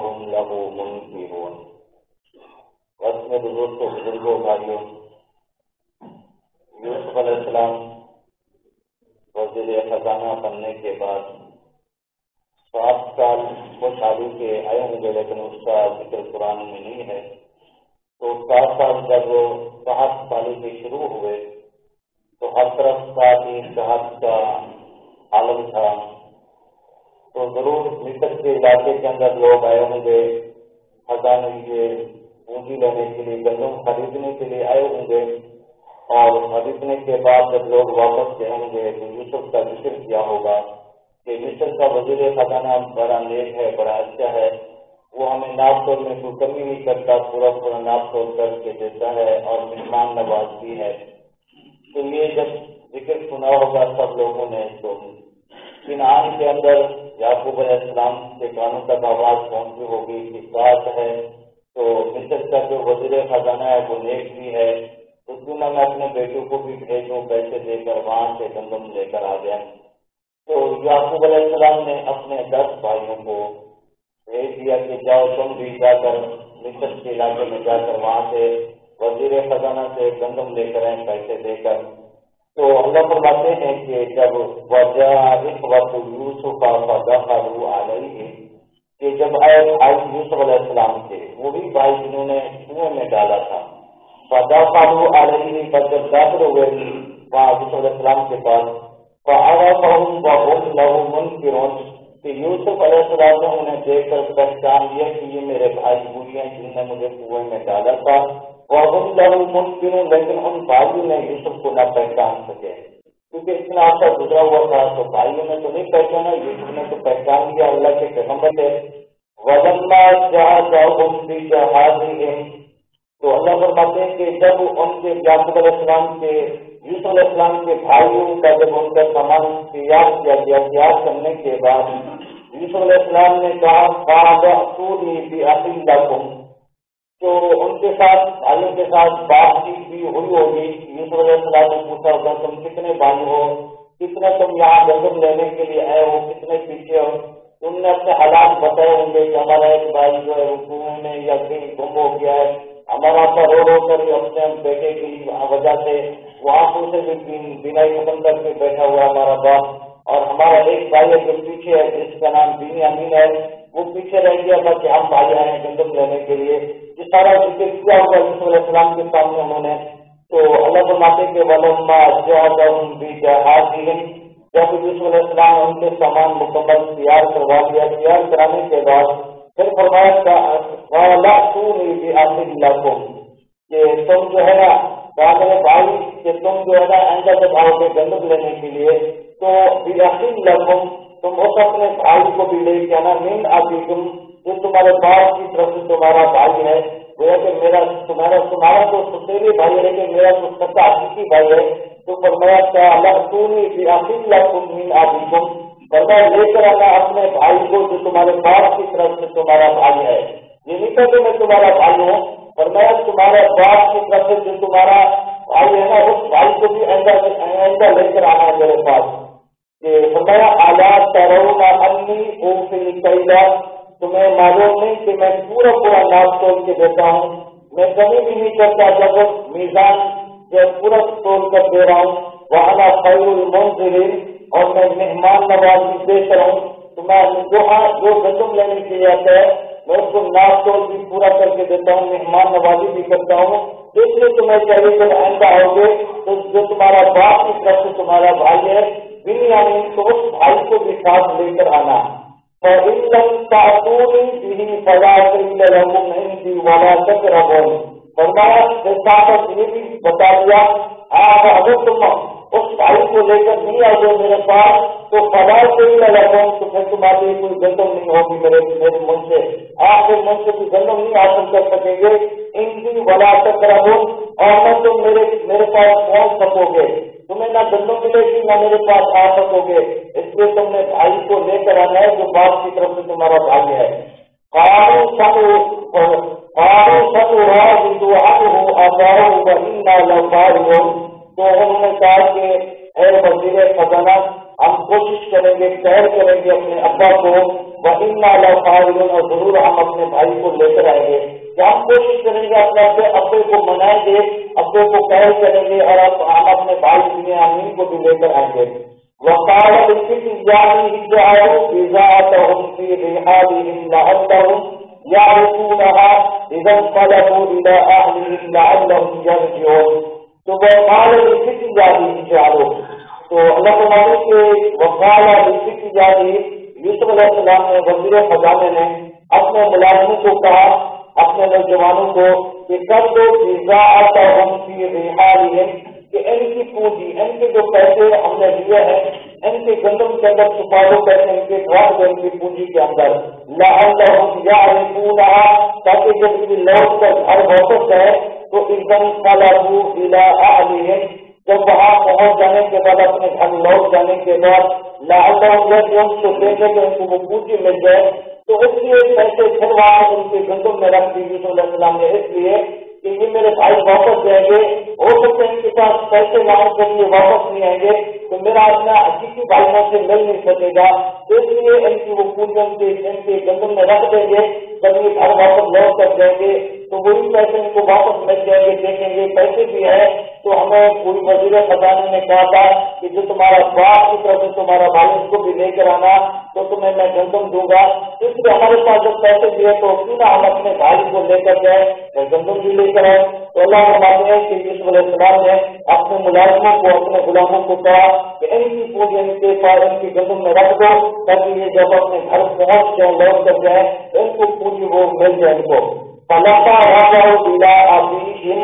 وهم له منكرون۔ وقت میں دوستوں، بزرگوں، بھائیوں، یوسف علیہ السلام وزیر خزانہ بننے کے بعد 7 سال خوشحالی کے آئے ہوں گے، لیکن اس کا ذکر قرآن میں نہیں ہے۔ تو 7 سال جب وہ 60 سال کے شروع ہوئے تو ہر طرف صحت کا عالم تھا۔ تو ضرور مصر کے علاقے کے اندر لوگ آئے ہوں گے خزانے کے پونجی لینے کے لیے، گندم خریدنے کے لیے آئے ہوں گے، اور خریدنے کے بعد جب لوگ واپس گئے ہوں گے تو یوسف کا ذکر کیا ہوگا کہ مصر کا وزیر خزانہ بڑا نیک ہے، بڑا اچھا ہے، وہ ہمیں ناپ تول میں کوئی کمی نہیں کرتا، پورا ناپ تول کر کے دیتا ہے اور مہمان نواز بھی ہے۔ تو یہ جب ذکر سنا ہوگا سب لوگوں نے تو کنعان کے اندر یعقوب علیہ السلام کے کانوں تک آواز پہنچی ہوگی کہ ساتھ ہے تو مصر کا جو وزیر خزانہ ہے وہ نیک بھی ہے، تو کیوں نہ میں اپنے بیٹوں کو بھی بھیجوں، پیسے دے کر وہاں سے گندم لے کر آ گیا۔ تو یعقوب علیہ السلام نے اپنے 10 بھائیوں کو بھیج دیا کہ جاؤ تم بھی جا کر مصر کے علاقے میں جا کر وہاں سے وزیر خزانہ سے گندم لے کر آئیں پیسے دے کر۔ تو اللہ فرماتے ہیں کہ جب وجاء اخوۃ یوسف فدخلوا علیہ، کہ جب آئے بھائی یوسف علیہ السلام کے، وہ بھی بھائی جنہوں نے کنویں میں ڈالا تھا، فدخلوا علیہ، پر جب داخل ہوئے وہاں یوسف علیہ السلام کے پاس، فعرفهم وهم له منکرون، کہ یوسف علیہ السلام نے انہیں دیکھ کر پہچان لیا کہ یہ میرے بھائی بوڑھی ہیں جنہوں نے مجھے کنویں میں ڈالا تھا، وهم له منکرون، لیکن ان بھائیوں نے یوسف کو نہ پہچان سکے کیونکہ اتنا عرصہ گزرا ہوا تھا، تو بھائیوں نے تو نہیں پہچانا، یوسف نے تو پہچان لیا اللہ کے پیغمبر ہے۔ وَلَمَّا جَاءَهُم بِشَهَادَتِهِمْ، تو اللہ فرماتے ہیں کہ جب ان کے یعقوب علیہ السلام کے یوسف علیہ السلام کے بھائیوں کا جب ان کا سامان تیار کیا گیا، تیار کرنے کے بعد یوسف علیہ السلام نے کہا فَأْتُونِي بِأَخٍ لَكُمْ، تو ان کے ساتھ بھائیوں کے ساتھ بات چیت بھی ہوئی ہوگی۔ یوسف علیہ السلام نے پوچھا ہوگا تم کتنے بھائی ہو، کتنے تم یہاں گندم لینے کے لیے آئے ہو، کتنے پیچھے ہو، تم نے اپنے حالات بتائے ہوں گے کہ ہمارا ایک بھائی جو ہے کنویں میں یا کہیں گم ہو گیا ہے، ہمارا سا رو کر اپنے بیٹے کی وجہ سے وہاں سے بھی بینائی ختم کر کے بیٹھا ہوا ہمارا باپ، اور ہمارا ایک بھائی ہے جو پیچھے ہے جس کا نام بنیامین ہے، وہ پیچھے رہ گیا تھا کہ ہم بھائی آئے ہیں گندم لینے کے لیے۔ یہ سارا ذکر کیا ہوا یوسف علیہ السلام کے سامنے انہوں نے۔ تو اللہ فرماتے کہ وَلَمَّا جَاءَهُم بِشَهَادَتِهِمْ، جب یوسف علیہ السلام نے ان کے سامان مکمل تیار کروا لیا، تیار کرانے کے بعد پھر فرمایا وَلَأْتُونِي بِأَخٍ لَكُمْ، کہ تم جو ہے نا میرے بھائی کہ تم جو ہے نا آئندہ جب آؤ گے گندم لینے کے لیے تو بِأَخٍ لَكُمْ، تم اس اپنے بھائی کو بھی لے کے آنا، من ابیکم، جو تمہارے باپ کی طرف سے تمہارا بھائی ہے، وہ کہ تمہارا تو سسیری بھائی ہے لیکن میرا تو سچا حقیقی بھائی ہے۔ تو فرمایا کہ لَأْتُونِي بِأَخٍ لَكُمْ مِنْ أَبِيكُمْ، فرمایا لے کر آنا اپنے بھائی کو جو تمہارے باپ کی طرف سے تمہارا بھائی ہے۔ یہ نہیں کہ میں تمہارا بھائی ہوں، فرمایا تمہارے باپ کی طرف سے جو تمہارا بھائی ہے نا اس بھائی کو بھی آئندہ لے کر آنا ہے میرے پاس۔ فرمایا اَلَا تَرَوْنَ أَنِّي أُوفِي الْكَيْلَ، تمہیں معلوم نہیں کہ میں پورا ناپ تول کے دیتا ہوں، میں کمی بھی نہیں کرتا، جب میزان جب پورا تول کر دے رہا ہوں، وَأَنَا خَيْرُ الْمُنزِلِينَ، اور میں مہمان نواز بھی دیتا ہوں، تو میں جو گندم لینے کے لیے آتا ہے میں اس کو ناپ تول بھی پورا کر کے دیتا ہوں، مہمان نوازی بھی کرتا ہوں۔ اس لیے تمہیں چاہیے جب آئندہ آؤ گے تو جو تمہارا باپ کی طرف سے تمہارا بھائی ہے بنیامین، تو اس بھائی کو بھی ساتھ لے کر آنا۔ فَإِن لَّمْ تَأْتُونِي بِهِ فَلَا كَيْلَ لَكُمْ عِندِي وَلَا تَقْرَبُونِ، فرمایا ساتھ یہ بھی بتا دیا اگر تم اس بھائی کو لے کر نہیں آؤ گے میرے پاس تو فلا کوئی لگا تو پھر تمہارے لیے کوئی گندم نہیں ہوگی میرے من سے، آپ کے من سے کوئی گندم نہیں حاصل کر سکیں گے، ان کی ولا تقربوا، اور نہ تم میرے پاس پہنچ سکو گے، تمہیں نہ گندم ملے گی نہ میرے پاس آ سکو گے، اس لیے تم نے بھائی کو لے کر آنا ہے جو باپ کی طرف سے تمہارا بھائی ہے۔ قالوا سنراود عنه أباه وإنا لفاعلون، تو انہوں نے کہا کہ اے وزیر خزانہ ہم کوشش کریں گے، خیر کریں گے اپنے ابا کو وَإِنَّا لَفَاعِلُونَ، اور ضرور ہم اپنے بھائی کو لے کر آئیں گے، کہ ہم کوشش کریں گے اپنے ابے کو منائیں گے، ابے کو قید کریں گے، اور ہم اپنے بھائی بنیامین کو بھی لے کر آئیں گے۔ وَقَالَ لِفِتْيَانِهِ جَعَلُوا بِضَاعَتَهُمْ فِي رِحَالِهِمْ لَعَلَّهُمْ يَعْرِفُونَهَا إِذَا انقَلَبُوا إِلَىٰ أَهْلِهِمْ لَعَلَّهُمْ يَرْجِعُونَ۔ تو وَقَالَ لِفِتْيَانِهِ جَعَلُوا، تو اللہ تعالیٰ کے وقال لِفِتْيَانِهِ، یوسف علیہ السلام نے، وزیر خزانے نے اپنے ملازموں کو کہا، اپنے نوجوانوں کو، کہ کر دو بِضَاعَتَهُمْ فِي رِحَالِهِمْ، کہ ان کی پونجی، ان کے جو پیسے ہم نے لیے ہیں، ان کے گندم کے اندر چھپا دو پیسے، ان کے رکھ دو ان کی پونجی کے اندر، لَعَلَّهُمْ يَعْرِفُونَهَا، تاکہ جب یہ لوٹ کر گھر واپس گئے تو اِذَا انقَلَبُوا إِلَىٰ أَهْلِهِمْ، جب وہاں پہنچ جانے کے بعد، اپنے گھر لوٹ جانے کے بعد، لَعَلَّهُمْ يَرْجِعُونَ، تو دیکھے کہ ان کو وہ پونجی مل جائے، تو اس لیے پیسے پھر وہاں ان کے گندم میں رکھ دی یوسف علیہ السلام نے، اس لیے کہ یہ میرے بھائی واپس جائیں گے، ہو سکتا ہے ان کے پاس پیسے نہ ہوں، جب یہ واپس نہیں آئیں گے تو میرا اپنا حقیقی بھائی مجھ سے مل نہیں سکے گا، تو اس لیے ان کی وہ پونجی ان کے گندم میں رکھ دیں گے، جب یہ گھر واپس لوٹ کر جائیں گے تو وہی پیسے ان کو واپس مل جائیں گے، دیکھیں گے پیسے بھی ہے، تو ہمیں پوری وزیر خزانے نے کہا تھا کہ جو تمہارا باپ کی طرف سے تمہارا بھائی اس کو بھی لے کر آنا تو تمہیں میں گندم دوں گا، اس لیے ہمارے پاس جب پیسے دیے تو کیوں نہ ہم اپنے بھائی کو لے کر جائیں، گندم بھی لے کر آئے۔ تو اللہ فرماتے ہیں کہ یوسف علیہ السلام نے اپنے ملازموں کو، اپنے غلاموں کو کہا کہ ان کی پونجی ان کے پاس، ان کی گندم میں رکھ دو، تاکہ یہ جب اپنے گھر پہنچ جائیں، لوٹ کر جائیں، ان کو پونجی وہ مل جائے ان کو۔ فَلَمَّا رَجَعُوا إِلَىٰ أَبِيهِمْ،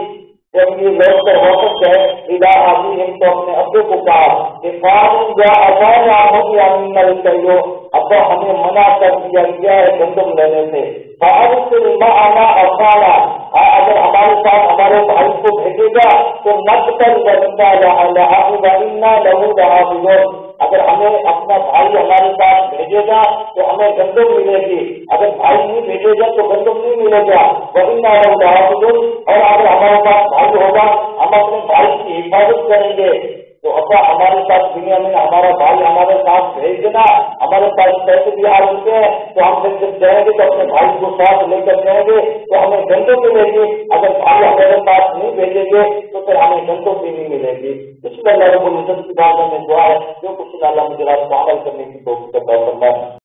جب یہ لوٹ کر واپس گئے، إِلَىٰ أَبِيهِمْ، تو اپنے ابے کو کہا کہ قَالُوا يَا أَبَانَا مُنِعَ الْكَيْلُ، ابا ہمیں منع کر دیا گیا ہے گندم لینے سے، فَأَرْسِلْ مَعَنَا أَخَانَا، اگر ہمارے ساتھ ہمارے بھائی کو بھیجے گا تو نقتل وَإِنَّا لَهُ لَحَافِظُونَ، اگر ہمیں اپنا بھائی ہمارے ساتھ بھیجے گا تو ہمیں گندم ملے گی، اگر بھائی نہیں بھیجے گا تو گندم نہیں ملے گا، وَإِنَّا لَهُ لَحَافِظُونَ، اور اگر ہمارے پاس بھائی ہوگا ہم اپنے بھائی کی حفاظت کریں گے۔ تو ابا ہمارے ساتھ دنیا میں ہمارا بھائی ہمارے ساتھ بھیج دینا، ہمارے پاس پیسے بھی آ چکے ہیں، تو ہم جب جائیں گے تو اپنے بھائی کو ساتھ لے کر جائیں گے تو ہمیں گندم ملے گی، اگر بھائی ہمارے پاس نہیں بھیجیں گے تو پھر ہمیں گندم بھی نہیں ملے گی۔ اس میں اللہ رب العزت کی بات میں دعا ہے، جو کچھ اللہ مجھے عمل کرنے کی توفیق عطا فرمائے۔